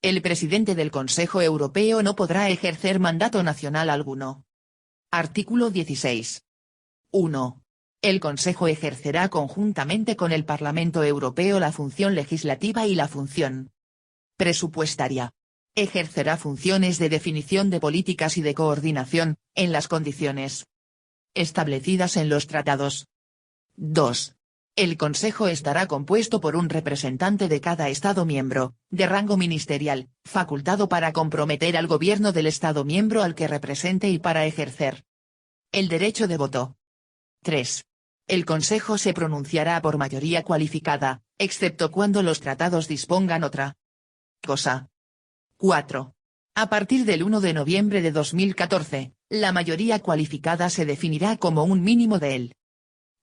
El presidente del Consejo Europeo no podrá ejercer mandato nacional alguno. Artículo 16. 1. El Consejo ejercerá conjuntamente con el Parlamento Europeo la función legislativa y la función presupuestaria. Ejercerá funciones de definición de políticas y de coordinación, en las condiciones establecidas en los tratados. 2. El Consejo estará compuesto por un representante de cada Estado miembro, de rango ministerial, facultado para comprometer al gobierno del Estado miembro al que represente y para ejercer el derecho de voto. 3. El Consejo se pronunciará por mayoría cualificada, excepto cuando los tratados dispongan otra cosa. 4. A partir del 1 de noviembre de 2014, la mayoría cualificada se definirá como un mínimo del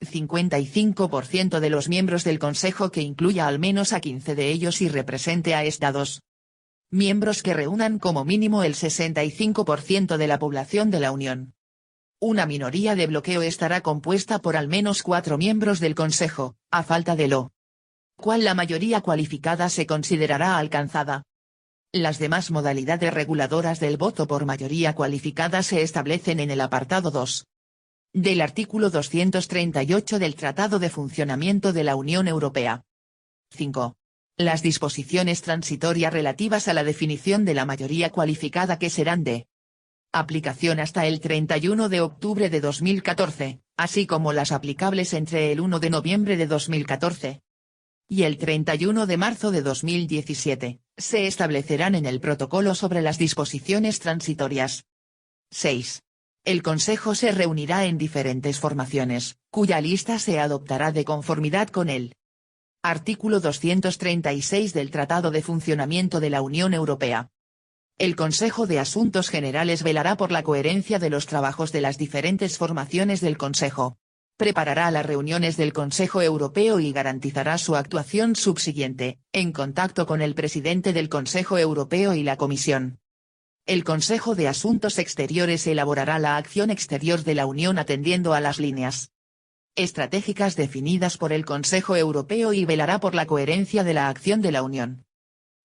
55% de los miembros del Consejo que incluya al menos a 15 de ellos y represente a Estados miembros que reúnan como mínimo el 65% de la población de la Unión. Una minoría de bloqueo estará compuesta por al menos 4 miembros del Consejo, a falta de lo cual la mayoría cualificada se considerará alcanzada. Las demás modalidades reguladoras del voto por mayoría cualificada se establecen en el apartado 2. Del artículo 238 del Tratado de Funcionamiento de la Unión Europea. 5. Las disposiciones transitorias relativas a la definición de la mayoría cualificada que serán de aplicación hasta el 31 de octubre de 2014, así como las aplicables entre el 1 de noviembre de 2014 y el 31 de marzo de 2017, se establecerán en el protocolo sobre las disposiciones transitorias. 6. El Consejo se reunirá en diferentes formaciones, cuya lista se adoptará de conformidad con el artículo 236 del Tratado de Funcionamiento de la Unión Europea. El Consejo de Asuntos Generales velará por la coherencia de los trabajos de las diferentes formaciones del Consejo. Preparará las reuniones del Consejo Europeo y garantizará su actuación subsiguiente, en contacto con el presidente del Consejo Europeo y la Comisión. El Consejo de Asuntos Exteriores elaborará la acción exterior de la Unión atendiendo a las líneas estratégicas definidas por el Consejo Europeo y velará por la coherencia de la acción de la Unión.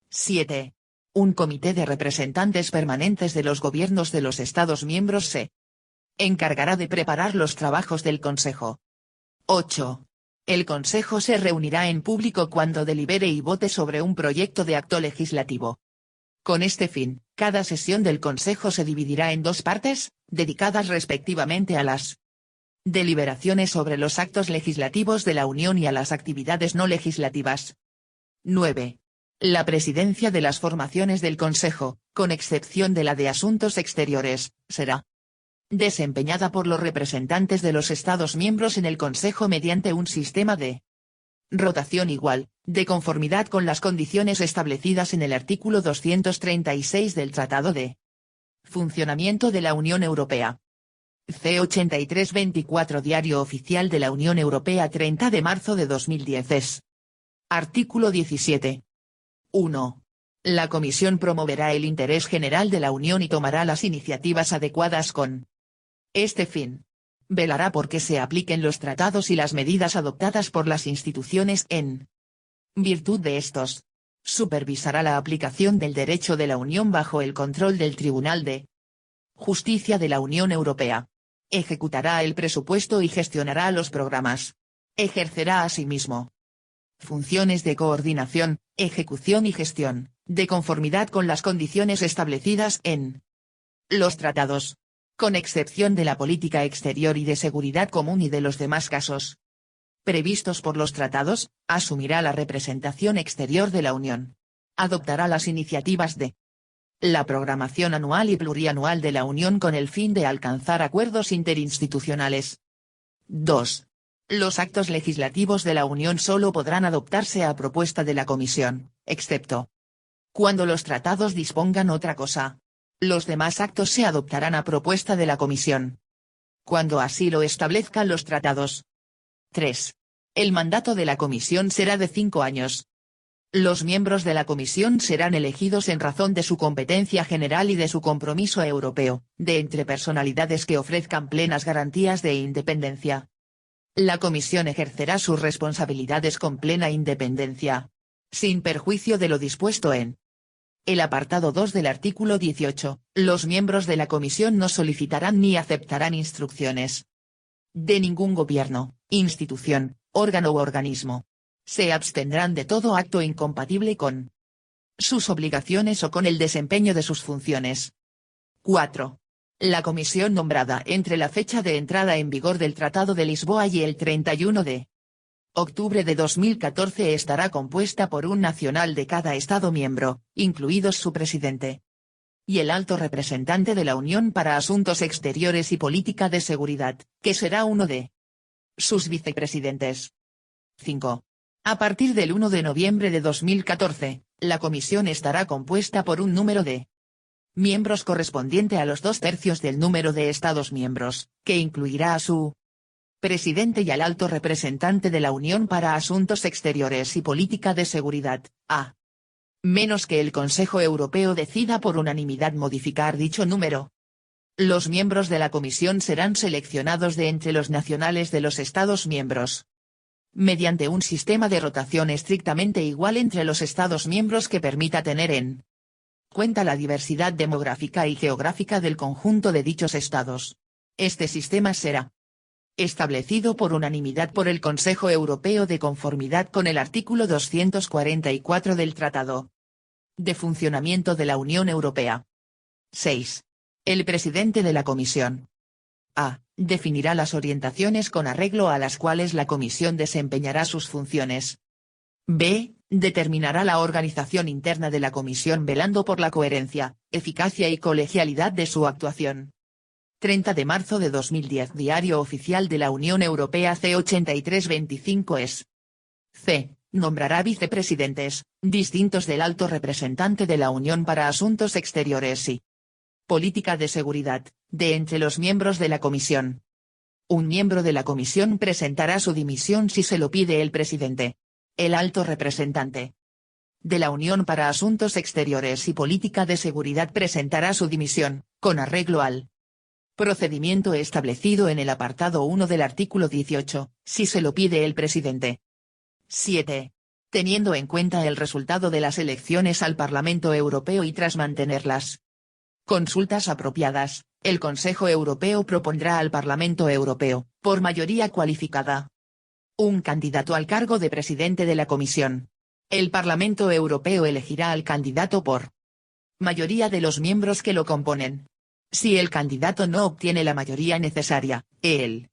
7. Un comité de representantes permanentes de los gobiernos de los Estados miembros se encargará de preparar los trabajos del Consejo. 8. El Consejo se reunirá en público cuando delibere y vote sobre un proyecto de acto legislativo. Con este fin, cada sesión del Consejo se dividirá en 2 partes, dedicadas respectivamente a las deliberaciones sobre los actos legislativos de la Unión y a las actividades no legislativas. 9. La presidencia de las formaciones del Consejo, con excepción de la de Asuntos Exteriores, será desempeñada por los representantes de los Estados miembros en el Consejo mediante un sistema de rotación igual, de conformidad con las condiciones establecidas en el artículo 236 del Tratado de Funcionamiento de la Unión Europea. C83-24 Diario Oficial de la Unión Europea 30 de marzo de 2010 es. Artículo 17. 1. La Comisión promoverá el interés general de la Unión y tomará las iniciativas adecuadas con este fin. Velará por que se apliquen los tratados y las medidas adoptadas por las instituciones en virtud de estos. Supervisará la aplicación del derecho de la Unión bajo el control del Tribunal de Justicia de la Unión Europea. Ejecutará el presupuesto y gestionará los programas. Ejercerá asimismo funciones de coordinación, ejecución y gestión, de conformidad con las condiciones establecidas en los tratados, con excepción de la política exterior y de seguridad común y de los demás casos previstos por los tratados. Asumirá la representación exterior de la Unión. Adoptará las iniciativas de la programación anual y plurianual de la Unión con el fin de alcanzar acuerdos interinstitucionales. 2. Los actos legislativos de la Unión solo podrán adoptarse a propuesta de la Comisión, excepto cuando los tratados dispongan otra cosa. Los demás actos se adoptarán a propuesta de la Comisión, cuando así lo establezcan los tratados. 3. El mandato de la Comisión será de 5 años. Los miembros de la Comisión serán elegidos en razón de su competencia general y de su compromiso europeo, de entre personalidades que ofrezcan plenas garantías de independencia. La Comisión ejercerá sus responsabilidades con plena independencia, sin perjuicio de lo dispuesto en El apartado 2 del artículo 18, los miembros de la comisión no solicitarán ni aceptarán instrucciones de ningún gobierno, institución, órgano u organismo. Se abstendrán de todo acto incompatible con sus obligaciones o con el desempeño de sus funciones. 4. La comisión nombrada entre la fecha de entrada en vigor del Tratado de Lisboa y el 31 de octubre de 2014 estará compuesta por un nacional de cada Estado miembro, incluidos su presidente y el alto representante de la Unión para Asuntos Exteriores y Política de Seguridad, que será uno de sus vicepresidentes. 5. A partir del 1 de noviembre de 2014, la comisión estará compuesta por un número de miembros correspondiente a los 2/3 del número de Estados miembros, que incluirá a su presidente y al alto representante de la Unión para Asuntos Exteriores y Política de Seguridad, a menos que el Consejo Europeo decida por unanimidad modificar dicho número. Los miembros de la comisión serán seleccionados de entre los nacionales de los Estados miembros, mediante un sistema de rotación estrictamente igual entre los Estados miembros que permita tener en cuenta la diversidad demográfica y geográfica del conjunto de dichos Estados. Este sistema será establecido por unanimidad por el Consejo Europeo de conformidad con el artículo 244 del Tratado de Funcionamiento de la Unión Europea. 6. El presidente de la Comisión a. Definirá las orientaciones con arreglo a las cuales la Comisión desempeñará sus funciones. B. Determinará la organización interna de la Comisión velando por la coherencia, eficacia y colegialidad de su actuación. 30 de marzo de 2010 Diario Oficial de la Unión Europea C8325 es. C. Nombrará vicepresidentes, distintos del alto representante de la Unión para Asuntos Exteriores y Política de Seguridad, de entre los miembros de la Comisión. Un miembro de la Comisión presentará su dimisión si se lo pide el presidente. El alto representante de la Unión para Asuntos Exteriores y Política de Seguridad presentará su dimisión, con arreglo al procedimiento establecido en el apartado 1 del artículo 18, si se lo pide el presidente. 7. Teniendo en cuenta el resultado de las elecciones al Parlamento Europeo y tras mantener las consultas apropiadas, el Consejo Europeo propondrá al Parlamento Europeo, por mayoría cualificada, un candidato al cargo de presidente de la Comisión. El Parlamento Europeo elegirá al candidato por mayoría de los miembros que lo componen. Si el candidato no obtiene la mayoría necesaria, el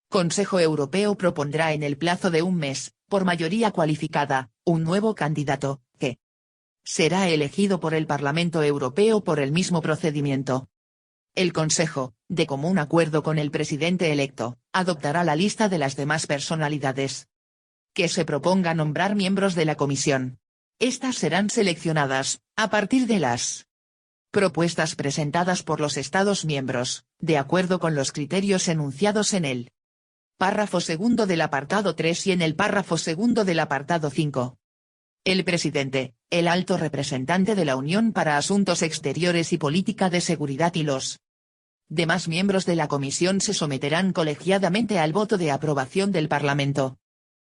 Consejo Europeo propondrá en el plazo de un mes, por mayoría cualificada, un nuevo candidato, que será elegido por el Parlamento Europeo por el mismo procedimiento. El Consejo, de común acuerdo con el presidente electo, adoptará la lista de las demás personalidades que se proponga nombrar miembros de la Comisión. Estas serán seleccionadas, a partir de las propuestas presentadas por los Estados miembros, de acuerdo con los criterios enunciados en el párrafo segundo del apartado 3 y en el párrafo segundo del apartado 5. El presidente, el alto representante de la Unión para Asuntos Exteriores y Política de Seguridad y los demás miembros de la Comisión se someterán colegiadamente al voto de aprobación del Parlamento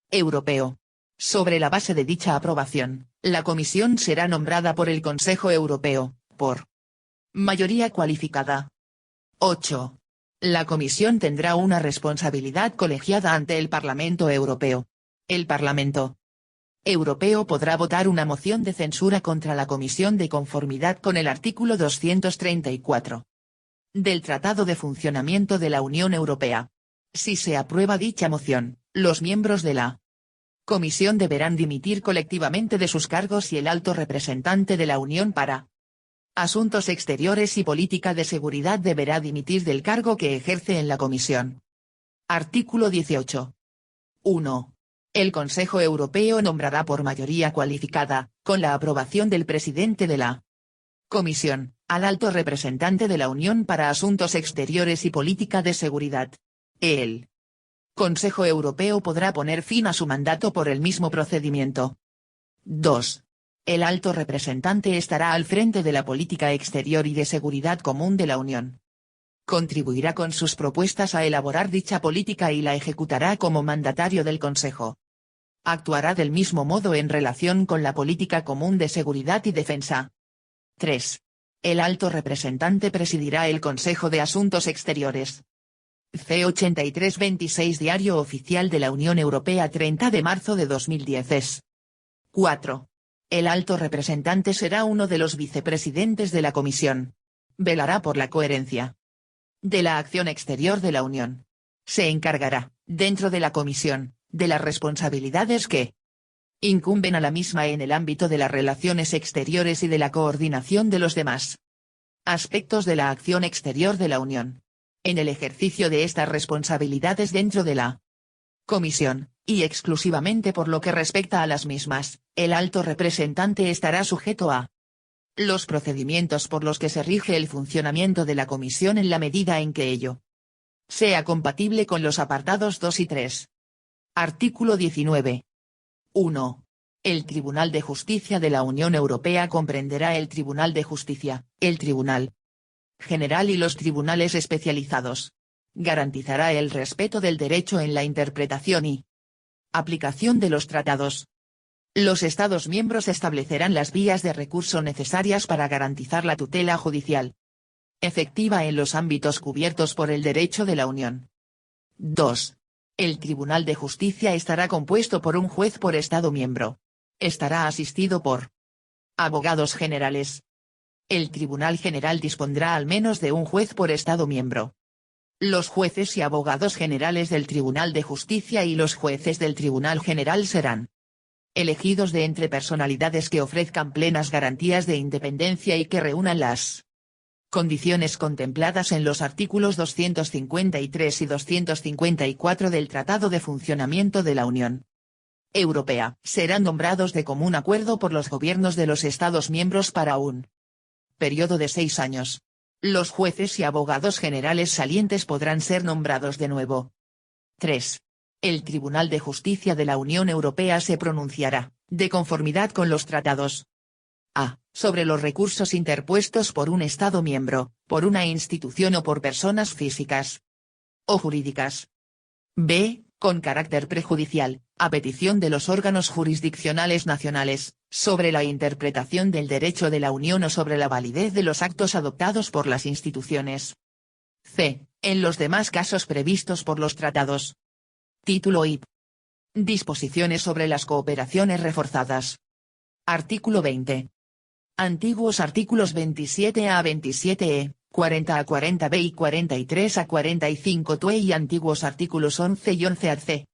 Europeo. Sobre la base de dicha aprobación, la Comisión será nombrada por el Consejo Europeo, por mayoría cualificada. 8. La Comisión tendrá una responsabilidad colegiada ante el Parlamento Europeo. El Parlamento Europeo podrá votar una moción de censura contra la Comisión de conformidad con el artículo 234 del Tratado de Funcionamiento de la Unión Europea. Si se aprueba dicha moción, los miembros de la Comisión deberán dimitir colectivamente de sus cargos y el alto representante de la Unión para Asuntos Exteriores y Política de Seguridad deberá dimitir del cargo que ejerce en la Comisión. Artículo 18. 1. El Consejo Europeo nombrará por mayoría cualificada, con la aprobación del presidente de la Comisión, al alto representante de la Unión para Asuntos Exteriores y Política de Seguridad. El Consejo Europeo podrá poner fin a su mandato por el mismo procedimiento. 2. El alto representante estará al frente de la política exterior y de seguridad común de la Unión. Contribuirá con sus propuestas a elaborar dicha política y la ejecutará como mandatario del Consejo. Actuará del mismo modo en relación con la política común de seguridad y defensa. 3. El alto representante presidirá el Consejo de Asuntos Exteriores. C8326 Diario Oficial de la Unión Europea 30 de marzo de 2010 es. 4. El alto representante será uno de los vicepresidentes de la Comisión. Velará por la coherencia de la acción exterior de la Unión. Se encargará, dentro de la Comisión, de las responsabilidades que incumben a la misma en el ámbito de las relaciones exteriores y de la coordinación de los demás aspectos de la acción exterior de la Unión. En el ejercicio de estas responsabilidades dentro de la Comisión, y exclusivamente por lo que respecta a las mismas, el alto representante estará sujeto a los procedimientos por los que se rige el funcionamiento de la Comisión en la medida en que ello sea compatible con los apartados 2 y 3. Artículo 19. 1. El Tribunal de Justicia de la Unión Europea comprenderá el Tribunal de Justicia, el Tribunal General y los tribunales especializados. Garantizará el respeto del derecho en la interpretación y aplicación de los tratados. Los Estados miembros establecerán las vías de recurso necesarias para garantizar la tutela judicial efectiva en los ámbitos cubiertos por el derecho de la Unión. 2. El Tribunal de Justicia estará compuesto por un juez por Estado miembro. Estará asistido por abogados generales. El Tribunal General dispondrá al menos de un juez por Estado miembro. Los jueces y abogados generales del Tribunal de Justicia y los jueces del Tribunal General serán elegidos de entre personalidades que ofrezcan plenas garantías de independencia y que reúnan las condiciones contempladas en los artículos 253 y 254 del Tratado de Funcionamiento de la Unión Europea. Serán nombrados de común acuerdo por los gobiernos de los Estados miembros para un periodo de 6 años. Los jueces y abogados generales salientes podrán ser nombrados de nuevo. 3. El Tribunal de Justicia de la Unión Europea se pronunciará, de conformidad con los tratados. A. Sobre los recursos interpuestos por un Estado miembro, por una institución o por personas físicas o jurídicas. B. Con carácter prejudicial, a petición de los órganos jurisdiccionales nacionales, sobre la interpretación del derecho de la Unión o sobre la validez de los actos adoptados por las instituciones. C. En los demás casos previstos por los tratados. Título IP. Disposiciones sobre las cooperaciones reforzadas. Artículo 20. Antiguos artículos 27 a 27e, 40 a 40b y 43 a 45 y antiguos artículos 11 y 11ac.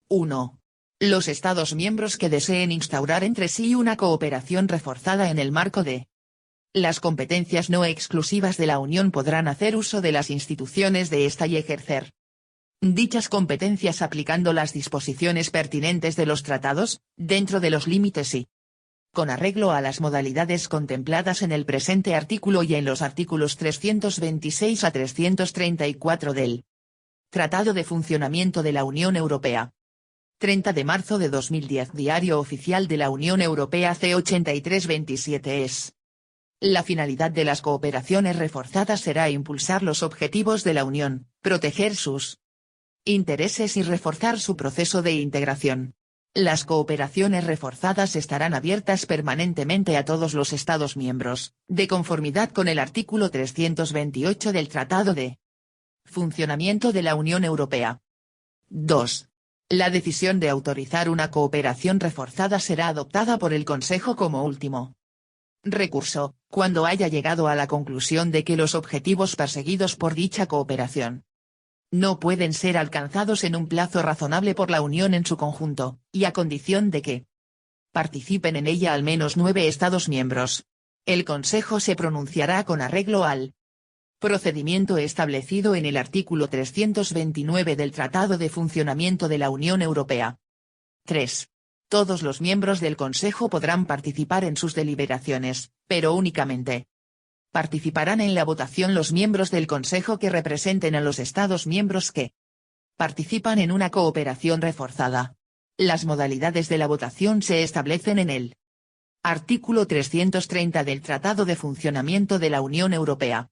1. Los Estados miembros que deseen instaurar entre sí una cooperación reforzada en el marco de las competencias no exclusivas de la Unión podrán hacer uso de las instituciones de esta y ejercer dichas competencias aplicando las disposiciones pertinentes de los tratados, dentro de los límites y con arreglo a las modalidades contempladas en el presente artículo y en los artículos 326 a 334 del Tratado de Funcionamiento de la Unión Europea. 30 de marzo de 2010 Diario Oficial de la Unión Europea C8327 es. La finalidad de las cooperaciones reforzadas será impulsar los objetivos de la Unión, proteger sus intereses y reforzar su proceso de integración. Las cooperaciones reforzadas estarán abiertas permanentemente a todos los Estados miembros, de conformidad con el artículo 328 del Tratado de Funcionamiento de la Unión Europea. 2. La decisión de autorizar una cooperación reforzada será adoptada por el Consejo como último recurso, cuando haya llegado a la conclusión de que los objetivos perseguidos por dicha cooperación no pueden ser alcanzados en un plazo razonable por la Unión en su conjunto, y a condición de que participen en ella al menos 9 Estados miembros. El Consejo se pronunciará con arreglo al procedimiento establecido en el artículo 329 del Tratado de Funcionamiento de la Unión Europea. 3. Todos los miembros del Consejo podrán participar en sus deliberaciones, pero únicamente participarán en la votación los miembros del Consejo que representen a los Estados miembros que participan en una cooperación reforzada. Las modalidades de la votación se establecen en el artículo 330 del Tratado de Funcionamiento de la Unión Europea.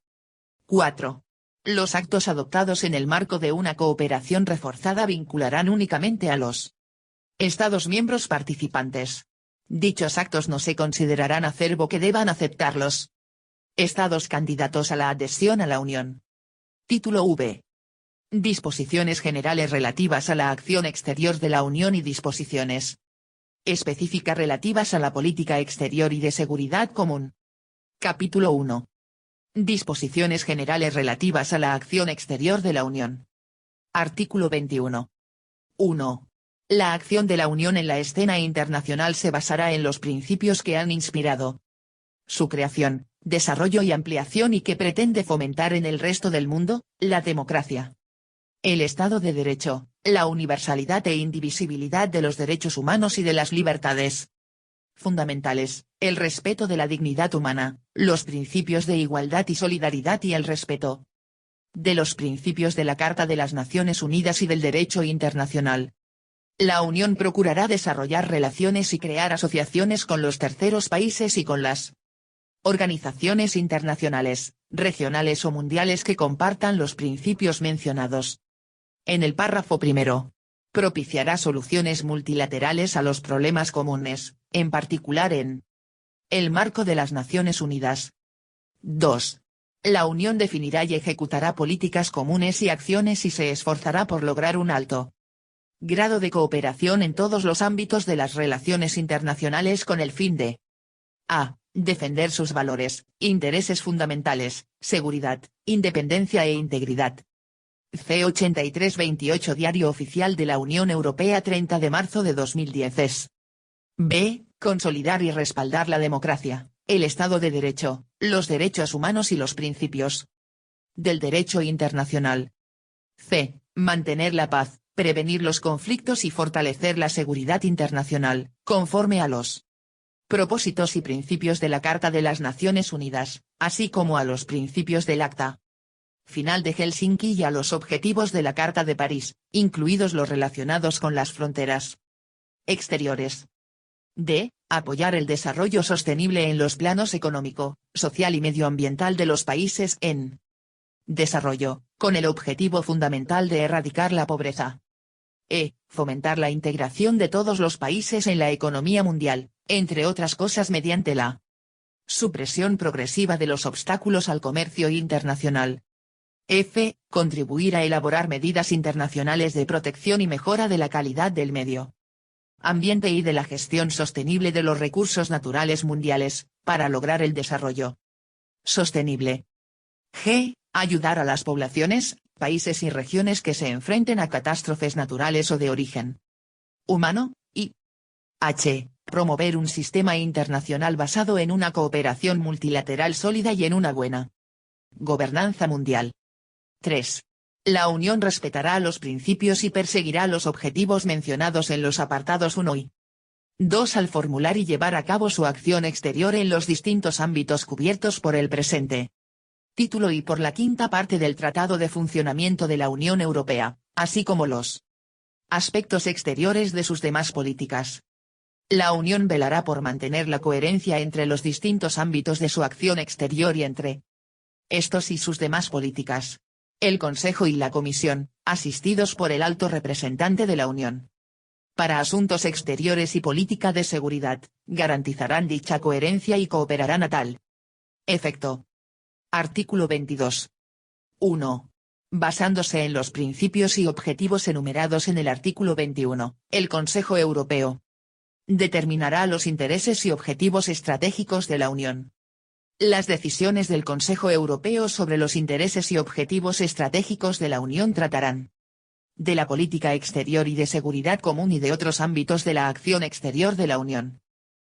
4. Los actos adoptados en el marco de una cooperación reforzada vincularán únicamente a los Estados miembros participantes. Dichos actos no se considerarán acervo que deban aceptarlos. Estados candidatos a la adhesión a la Unión. Título V. Disposiciones generales relativas a la acción exterior de la Unión y disposiciones específicas relativas a la política exterior y de seguridad común. Capítulo 1. Disposiciones generales relativas a la acción exterior de la Unión. Artículo 21. 1. La acción de la Unión en la escena internacional se basará en los principios que han inspirado su creación, desarrollo y ampliación y que pretende fomentar en el resto del mundo, la democracia, el Estado de Derecho, la universalidad e indivisibilidad de los derechos humanos y de las libertades fundamentales, el respeto de la dignidad humana, los principios de igualdad y solidaridad y el respeto de los principios de la Carta de las Naciones Unidas y del derecho internacional. La Unión procurará desarrollar relaciones y crear asociaciones con los terceros países y con las organizaciones internacionales, regionales o mundiales que compartan los principios mencionados en el párrafo primero. Propiciará soluciones multilaterales a los problemas comunes, en particular en el marco de las Naciones Unidas. 2. La Unión definirá y ejecutará políticas comunes y acciones y se esforzará por lograr un alto grado de cooperación en todos los ámbitos de las relaciones internacionales con el fin de a. Defender sus valores, intereses fundamentales, seguridad, independencia e integridad. C8328 Diario Oficial de la Unión Europea 30 de marzo de 2010 es. B. Consolidar y respaldar la democracia, el Estado de Derecho, los derechos humanos y los principios del derecho internacional. C. Mantener la paz, prevenir los conflictos y fortalecer la seguridad internacional, conforme a los propósitos y principios de la Carta de las Naciones Unidas, así como a los principios del Acta Final de Helsinki y a los objetivos de la Carta de París, incluidos los relacionados con las fronteras exteriores. D. Apoyar el desarrollo sostenible en los planos económico, social y medioambiental de los países en desarrollo, con el objetivo fundamental de erradicar la pobreza. E. Fomentar la integración de todos los países en la economía mundial, entre otras cosas mediante la supresión progresiva de los obstáculos al comercio internacional. F. Contribuir a elaborar medidas internacionales de protección y mejora de la calidad del medio ambiente y de la gestión sostenible de los recursos naturales mundiales, para lograr el desarrollo sostenible. G. Ayudar a las poblaciones, países y regiones que se enfrenten a catástrofes naturales o de origen humano, y H. Promover un sistema internacional basado en una cooperación multilateral sólida y en una buena gobernanza mundial. 3. La Unión respetará los principios y perseguirá los objetivos mencionados en los apartados 1 y 2 al formular y llevar a cabo su acción exterior en los distintos ámbitos cubiertos por el presente título y por la quinta parte del Tratado de Funcionamiento de la Unión Europea, así como los aspectos exteriores de sus demás políticas. La Unión velará por mantener la coherencia entre los distintos ámbitos de su acción exterior y entre estos y sus demás políticas. El Consejo y la Comisión, asistidos por el Alto Representante de la Unión para Asuntos Exteriores y Política de Seguridad, garantizarán dicha coherencia y cooperarán a tal efecto. Artículo 22. 1. Basándose en los principios y objetivos enumerados en el artículo 21, el Consejo Europeo determinará los intereses y objetivos estratégicos de la Unión. Las decisiones del Consejo Europeo sobre los intereses y objetivos estratégicos de la Unión tratarán de la política exterior y de seguridad común y de otros ámbitos de la acción exterior de la Unión.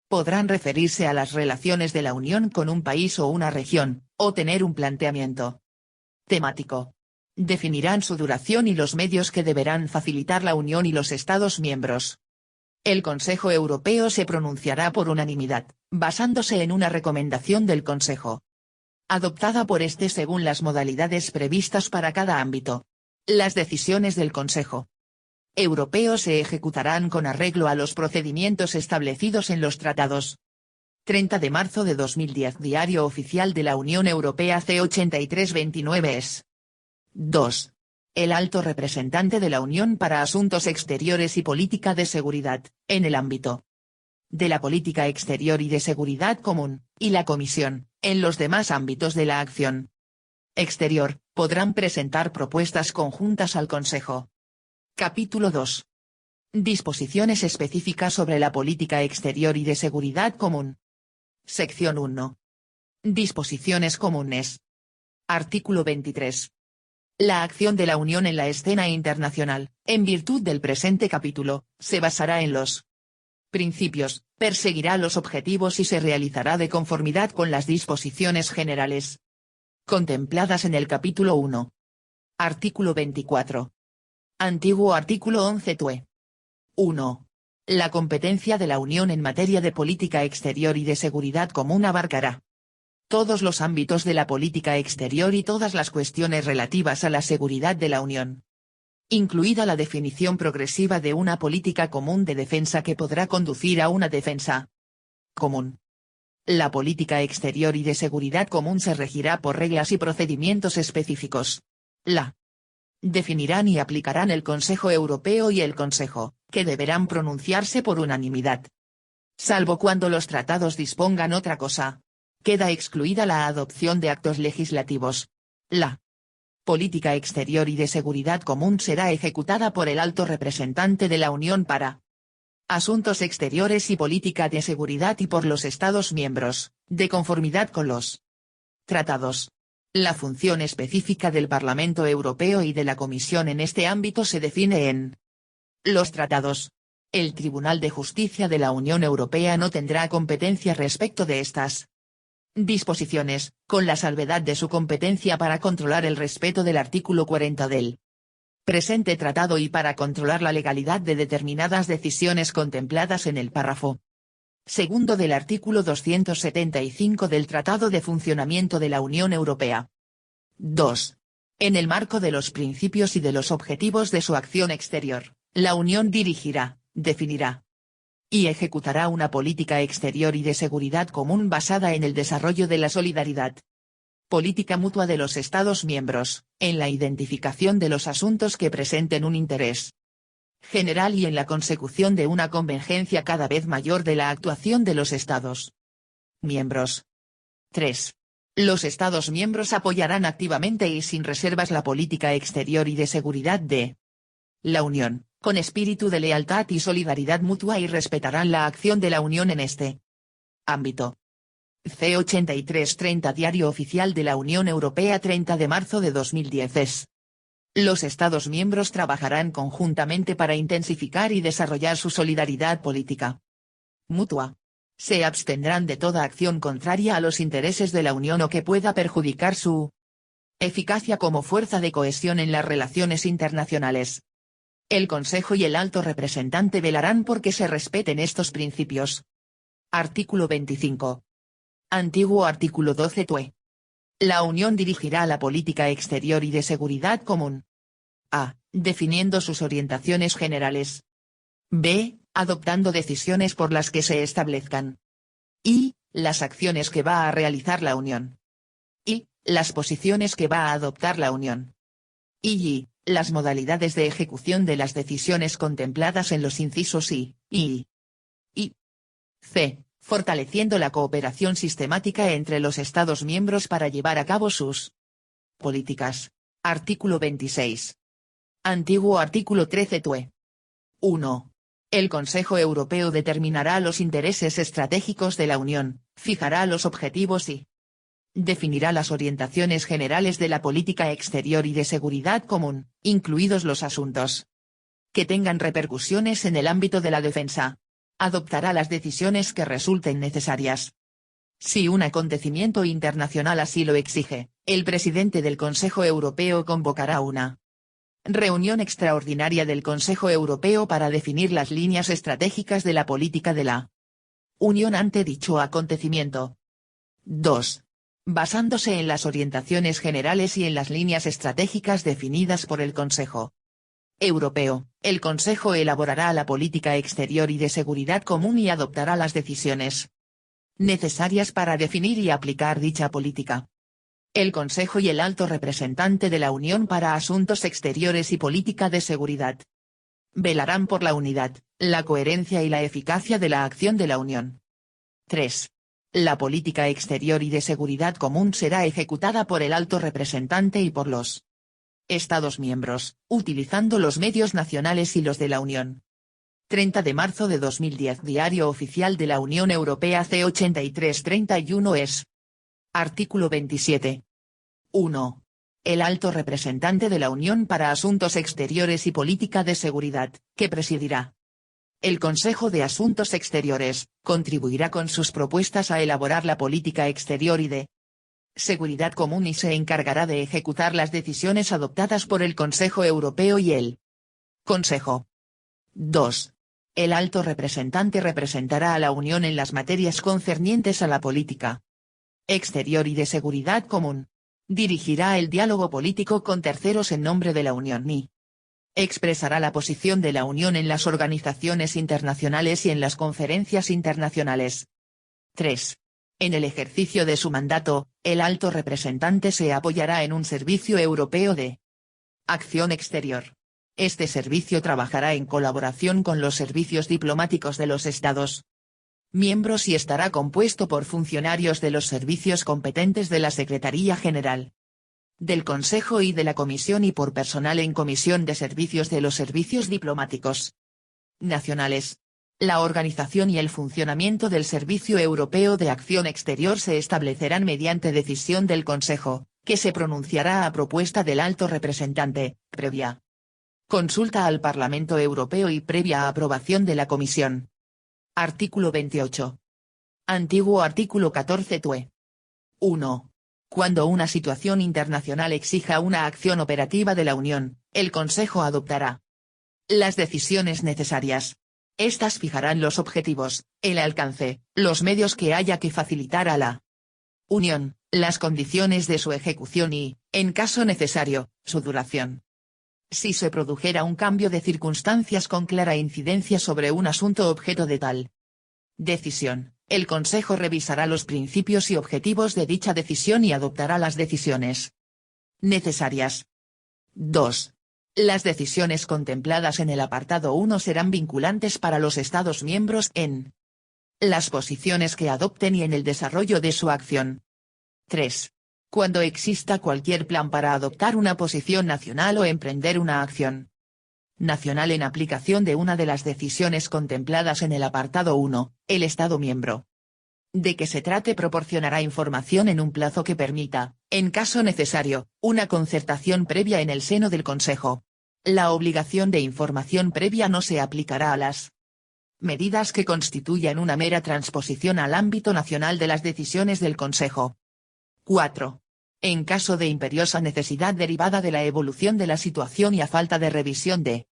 Podrán referirse a las relaciones de la Unión con un país o una región, o tener un planteamiento temático. Definirán su duración y los medios que deberán facilitar la Unión y los Estados miembros. El Consejo Europeo se pronunciará por unanimidad, basándose en una recomendación del Consejo, adoptada por este según las modalidades previstas para cada ámbito. Las decisiones del Consejo Europeo se ejecutarán con arreglo a los procedimientos establecidos en los tratados. 30 de marzo de 2010 Diario Oficial de la Unión Europea C8329 es. 2. El Alto Representante de la Unión para Asuntos Exteriores y Política de Seguridad, en el ámbito de la política exterior y de seguridad común, y la Comisión, En los demás ámbitos de la acción exterior, podrán presentar propuestas conjuntas al Consejo. Capítulo 2. Disposiciones específicas sobre la política exterior y de seguridad común. Sección 1. Disposiciones comunes. Artículo 23. La acción de la Unión en la escena internacional, en virtud del presente capítulo, se basará en los principios, perseguirá los objetivos y se realizará de conformidad con las disposiciones generales contempladas en el capítulo 1. Artículo 24. Antiguo artículo 11 TUE. 1. La competencia de la Unión en materia de política exterior y de seguridad común abarcará todos los ámbitos de la política exterior y todas las cuestiones relativas a la seguridad de la Unión, incluida la definición progresiva de una política común de defensa que podrá conducir a una defensa común. La política exterior y de seguridad común se regirá por reglas y procedimientos específicos. La definirán y aplicarán el Consejo Europeo y el Consejo, que deberán pronunciarse por unanimidad. Salvo cuando los tratados dispongan otra cosa. Queda excluida la adopción de actos legislativos. La política exterior y de seguridad común será ejecutada por el alto representante de la Unión para Asuntos Exteriores y Política de Seguridad y por los Estados miembros, de conformidad con los tratados. La función específica del Parlamento Europeo y de la Comisión en este ámbito se define en los tratados. El Tribunal de Justicia de la Unión Europea no tendrá competencia respecto de estas disposiciones, con la salvedad de su competencia para controlar el respeto del artículo 40 del presente tratado y para controlar la legalidad de determinadas decisiones contempladas en el párrafo segundo del artículo 275 del Tratado de Funcionamiento de la Unión Europea. 2. En el marco de los principios y de los objetivos de su acción exterior, la Unión dirigirá, definirá y ejecutará una política exterior y de seguridad común basada en el desarrollo de la solidaridad política mutua de los Estados miembros, en la identificación de los asuntos que presenten un interés general y en la consecución de una convergencia cada vez mayor de la actuación de los Estados miembros. 3. Los Estados miembros apoyarán activamente y sin reservas la política exterior y de seguridad de la Unión, con espíritu de lealtad y solidaridad mutua y respetarán la acción de la Unión en este ámbito. C8330 Diario Oficial de la Unión Europea 30 de marzo de 2010 Los Estados miembros trabajarán conjuntamente para intensificar y desarrollar su solidaridad política mutua. Se abstendrán de toda acción contraria a los intereses de la Unión o que pueda perjudicar su eficacia como fuerza de cohesión en las relaciones internacionales. El Consejo y el Alto Representante velarán por que se respeten estos principios. Artículo 25. Antiguo artículo 12 TUE. La Unión dirigirá la política exterior y de seguridad común. A. Definiendo sus orientaciones generales. B. Adoptando decisiones por las que se establezcan. I. Las acciones que va a realizar la Unión. I. Las posiciones que va a adoptar la Unión. Y. Las modalidades de ejecución de las decisiones contempladas en los incisos I, I. C. Fortaleciendo la cooperación sistemática entre los Estados miembros para llevar a cabo sus políticas. Artículo 26. Antiguo artículo 13 TUE. 1. El Consejo Europeo determinará los intereses estratégicos de la Unión, fijará los objetivos y definirá las orientaciones generales de la política exterior y de seguridad común, incluidos los asuntos que tengan repercusiones en el ámbito de la defensa. Adoptará las decisiones que resulten necesarias. Si un acontecimiento internacional así lo exige, el presidente del Consejo Europeo convocará una reunión extraordinaria del Consejo Europeo para definir las líneas estratégicas de la política de la Unión ante dicho acontecimiento. 2. Basándose en las orientaciones generales y en las líneas estratégicas definidas por el Consejo Europeo, el Consejo elaborará la política exterior y de seguridad común y adoptará las decisiones necesarias para definir y aplicar dicha política. El Consejo y el Alto Representante de la Unión para Asuntos Exteriores y Política de Seguridad velarán por la unidad, la coherencia y la eficacia de la acción de la Unión. 3. La política exterior y de seguridad común será ejecutada por el alto representante y por los Estados miembros, utilizando los medios nacionales y los de la Unión. 30 de marzo de 2010 Diario Oficial de la Unión Europea C8331 es. Artículo 27. 1. El alto representante de la Unión para Asuntos Exteriores y Política de Seguridad, que presidirá el Consejo de Asuntos Exteriores, contribuirá con sus propuestas a elaborar la política exterior y de seguridad común y se encargará de ejecutar las decisiones adoptadas por el Consejo Europeo y el Consejo. 2. El alto representante representará a la Unión en las materias concernientes a la política exterior y de seguridad común. Dirigirá el diálogo político con terceros en nombre de la Unión y expresará la posición de la Unión en las organizaciones internacionales y en las conferencias internacionales. 3. En el ejercicio de su mandato, el alto representante se apoyará en un servicio europeo de acción exterior. Este servicio trabajará en colaboración con los servicios diplomáticos de los Estados miembros y estará compuesto por funcionarios de los servicios competentes de la Secretaría General del Consejo y de la Comisión y por personal en comisión de servicios de los servicios diplomáticos nacionales. La organización y el funcionamiento del Servicio Europeo de Acción Exterior se establecerán mediante decisión del Consejo, que se pronunciará a propuesta del alto representante, previa consulta al Parlamento Europeo y previa aprobación de la Comisión. Artículo 28. Antiguo artículo 14 TUE. 1. Cuando una situación internacional exija una acción operativa de la Unión, el Consejo adoptará las decisiones necesarias. Estas fijarán los objetivos, el alcance, los medios que haya que facilitar a la Unión, las condiciones de su ejecución y, en caso necesario, su duración. Si se produjera un cambio de circunstancias con clara incidencia sobre un asunto objeto de tal decisión, el Consejo revisará los principios y objetivos de dicha decisión y adoptará las decisiones necesarias. 2. Las decisiones contempladas en el apartado 1 serán vinculantes para los Estados miembros en las posiciones que adopten y en el desarrollo de su acción. 3. Cuando exista cualquier plan para adoptar una posición nacional o emprender una acción nacional en aplicación de una de las decisiones contempladas en el apartado 1, el Estado miembro de que se trate proporcionará información en un plazo que permita, en caso necesario, una concertación previa en el seno del Consejo. La obligación de información previa no se aplicará a las medidas que constituyan una mera transposición al ámbito nacional de las decisiones del Consejo. 4. En caso de imperiosa necesidad derivada de la evolución de la situación y a falta de revisión de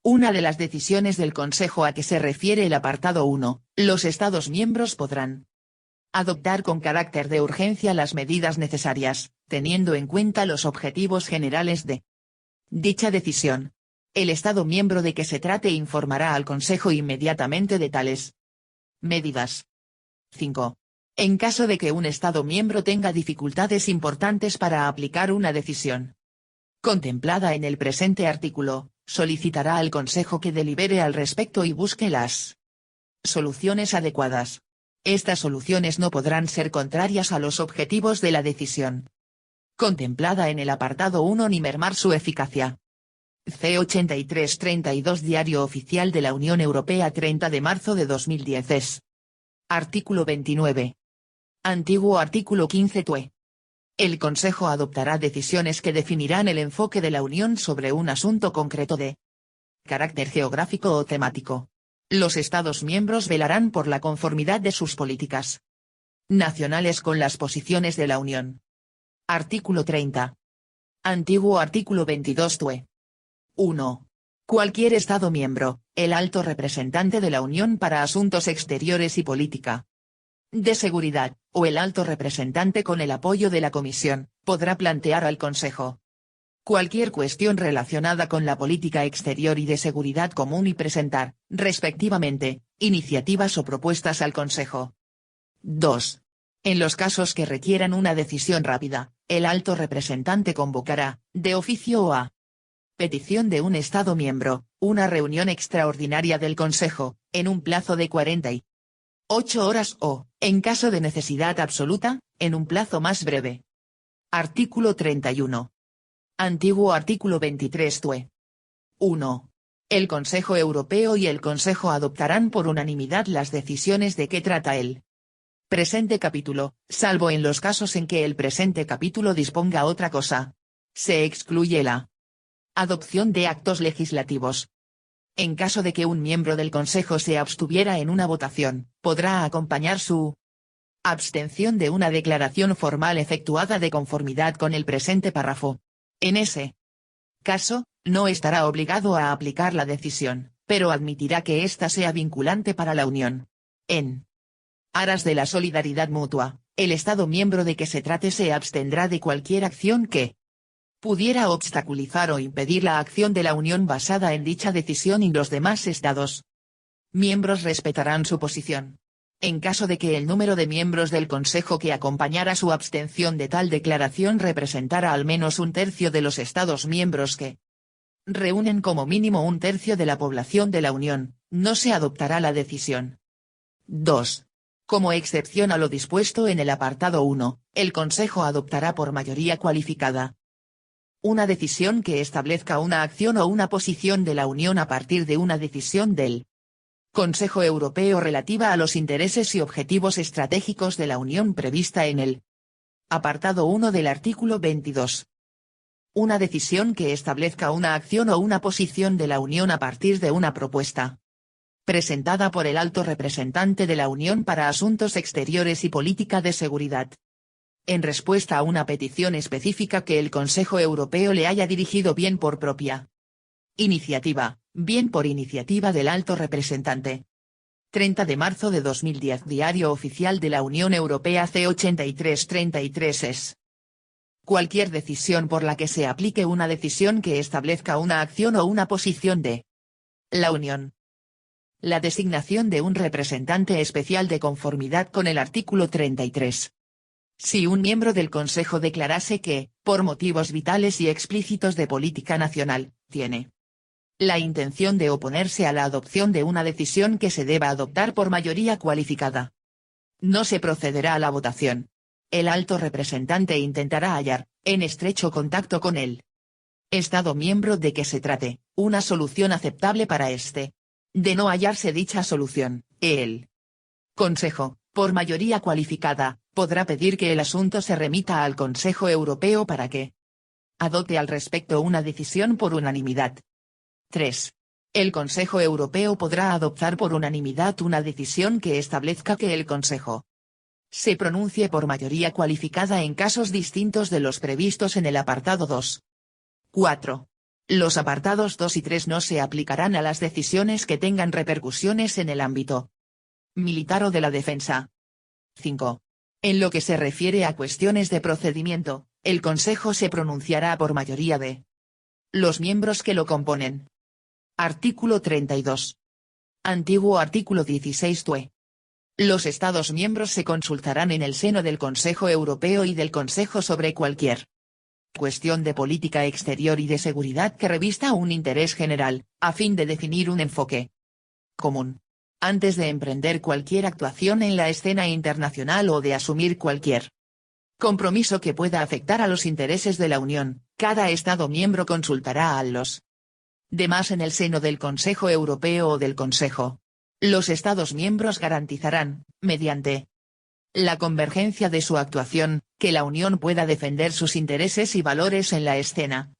una de las decisiones del Consejo a que se refiere el apartado 1, los Estados miembros podrán adoptar con carácter de urgencia las medidas necesarias, teniendo en cuenta los objetivos generales de dicha decisión. El Estado miembro de que se trate informará al Consejo inmediatamente de tales medidas. 5. En caso de que un Estado miembro tenga dificultades importantes para aplicar una decisión contemplada en el presente artículo, solicitará al Consejo que delibere al respecto y busque las soluciones adecuadas. Estas soluciones no podrán ser contrarias a los objetivos de la decisión contemplada en el apartado 1 ni mermar su eficacia. C8332 Diario Oficial de la Unión Europea 30 de marzo de 2010 es. Artículo 29. Antiguo artículo 15 TUE. El Consejo adoptará decisiones que definirán el enfoque de la Unión sobre un asunto concreto de carácter geográfico o temático. Los Estados miembros velarán por la conformidad de sus políticas nacionales con las posiciones de la Unión. Artículo 30. Antiguo artículo 22 TUE. 1. Cualquier Estado miembro, el alto representante de la Unión para Asuntos Exteriores y Política de Seguridad, o el alto representante con el apoyo de la Comisión, podrá plantear al Consejo cualquier cuestión relacionada con la política exterior y de seguridad común y presentar, respectivamente, iniciativas o propuestas al Consejo. 2. En los casos que requieran una decisión rápida, el alto representante convocará, de oficio o a petición de un Estado miembro, una reunión extraordinaria del Consejo, en un plazo de 48 8 horas o, en caso de necesidad absoluta, en un plazo más breve. Artículo 31. Antiguo artículo 23 TUE. 1. El Consejo Europeo y el Consejo adoptarán por unanimidad las decisiones de que trata el presente capítulo, salvo en los casos en que el presente capítulo disponga otra cosa. Se excluye la adopción de actos legislativos. En caso de que un miembro del Consejo se abstuviera en una votación, podrá acompañar su abstención de una declaración formal efectuada de conformidad con el presente párrafo. En ese caso, no estará obligado a aplicar la decisión, pero admitirá que ésta sea vinculante para la Unión. En aras de la solidaridad mutua, el Estado miembro de que se trate se abstendrá de cualquier acción que pudiera obstaculizar o impedir la acción de la Unión basada en dicha decisión y los demás Estados miembros respetarán su posición. En caso de que el número de miembros del Consejo que acompañara su abstención de tal declaración representara al menos un tercio de los Estados miembros que reúnen como mínimo un tercio de la población de la Unión, no se adoptará la decisión. 2. Como excepción a lo dispuesto en el apartado 1, el Consejo adoptará por mayoría cualificada una decisión que establezca una acción o una posición de la Unión a partir de una decisión del Consejo Europeo relativa a los intereses y objetivos estratégicos de la Unión prevista en el apartado 1 del artículo 22. Una decisión que establezca una acción o una posición de la Unión a partir de una propuesta presentada por el Alto Representante de la Unión para Asuntos Exteriores y Política de Seguridad. En respuesta a una petición específica que el Consejo Europeo le haya dirigido bien por propia iniciativa, bien por iniciativa del Alto Representante. 30 de marzo de 2010 Diario Oficial de la Unión Europea C8333 es. Cualquier decisión por la que se aplique una decisión que establezca una acción o una posición de la Unión. La designación de un representante especial de conformidad con el artículo 33. Si un miembro del Consejo declarase que, por motivos vitales y explícitos de política nacional, tiene la intención de oponerse a la adopción de una decisión que se deba adoptar por mayoría cualificada, no se procederá a la votación. El alto representante intentará hallar, en estrecho contacto con el Estado miembro de que se trate, una solución aceptable para este. De no hallarse dicha solución, el Consejo, por mayoría cualificada, podrá pedir que el asunto se remita al Consejo Europeo para que adopte al respecto una decisión por unanimidad. 3. El Consejo Europeo podrá adoptar por unanimidad una decisión que establezca que el Consejo se pronuncie por mayoría cualificada en casos distintos de los previstos en el apartado 2. 4. Los apartados 2 y 3 no se aplicarán a las decisiones que tengan repercusiones en el ámbito militar o de la defensa. 5. En lo que se refiere a cuestiones de procedimiento, el Consejo se pronunciará por mayoría de los miembros que lo componen. Artículo 32. Antiguo artículo 16 TUE. Los Estados miembros se consultarán en el seno del Consejo Europeo y del Consejo sobre cualquier cuestión de política exterior y de seguridad que revista un interés general, a fin de definir un enfoque común. Antes de emprender cualquier actuación en la escena internacional o de asumir cualquier compromiso que pueda afectar a los intereses de la Unión, cada Estado miembro consultará a los demás en el seno del Consejo Europeo o del Consejo. Los Estados miembros garantizarán, mediante la convergencia de su actuación, que la Unión pueda defender sus intereses y valores en la escena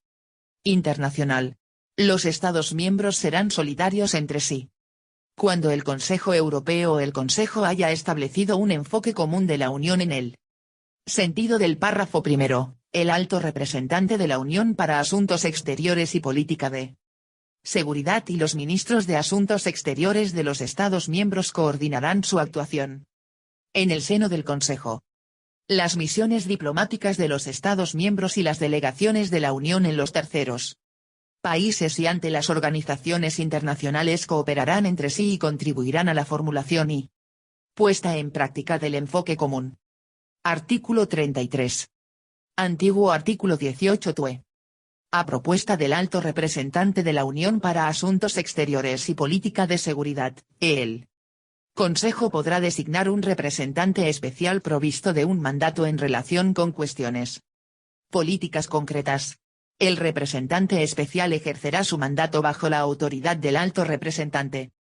internacional. Los Estados miembros serán solidarios entre sí. Cuando el Consejo Europeo o el Consejo haya establecido un enfoque común de la Unión en el sentido del párrafo primero, el alto representante de la Unión para Asuntos Exteriores y Política de Seguridad y los ministros de Asuntos Exteriores de los Estados miembros coordinarán su actuación en el seno del Consejo. Las misiones diplomáticas de los Estados miembros y las delegaciones de la Unión en los terceros países y ante las organizaciones internacionales cooperarán entre sí y contribuirán a la formulación y puesta en práctica del enfoque común. Artículo 33. Antiguo artículo 18 TUE. A propuesta del Alto Representante de la Unión para Asuntos Exteriores y Política de Seguridad, el Consejo podrá designar un representante especial provisto de un mandato en relación con cuestiones políticas concretas. El representante especial ejercerá su mandato bajo la autoridad del alto representante.